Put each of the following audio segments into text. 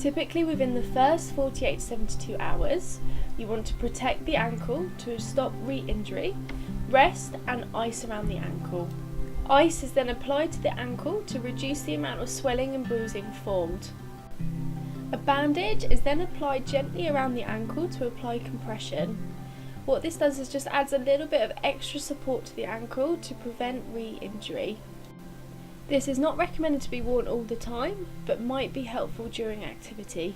Typically within the first 48 to 72 hours, you want to protect the ankle to stop re-injury, rest and ice around the ankle. Ice is then applied to the ankle to reduce the amount of swelling and bruising formed. A bandage is then applied gently around the ankle to apply compression. What this does is just adds a little bit of extra support to the ankle to prevent re-injury. This is not recommended to be worn all the time, but might be helpful during activity.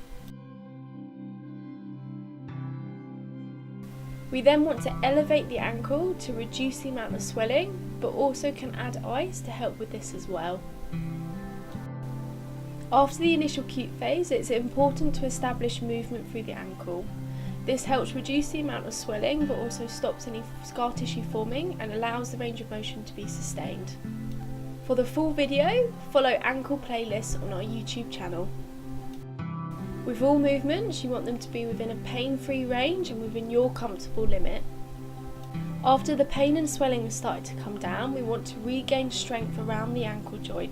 We then want to elevate the ankle to reduce the amount of swelling, but also can add ice to help with this as well. After the initial acute phase, it's important to establish movement through the ankle. This helps reduce the amount of swelling, but also stops any scar tissue forming and allows the range of motion to be sustained. For the full video, follow ankle playlists on our YouTube channel. With all movements, you want them to be within a pain-free range and within your comfortable limit. After the pain and swelling has started to come down, we want to regain strength around the ankle joint.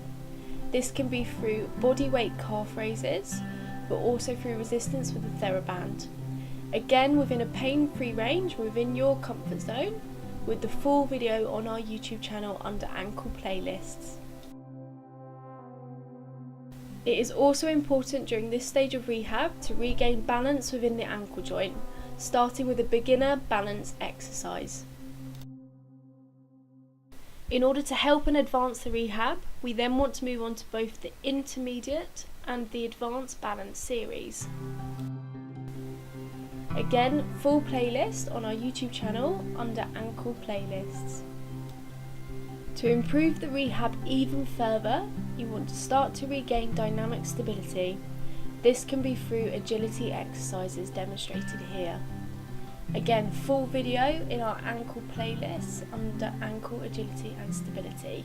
This can be through body weight calf raises, but also through resistance with the TheraBand. Again, within a pain-free range, within your comfort zone, with the full video on our YouTube channel under ankle playlists. It is also important during this stage of rehab to regain balance within the ankle joint, starting with a beginner balance exercise. In order to help and advance the rehab, we then want to move on to both the intermediate and the advanced balance series. Again, full playlist on our YouTube channel under ankle playlists. To improve the rehab even further, you want to start to regain dynamic stability. This can be through agility exercises demonstrated here. Again, full video in our ankle playlists under ankle agility and stability.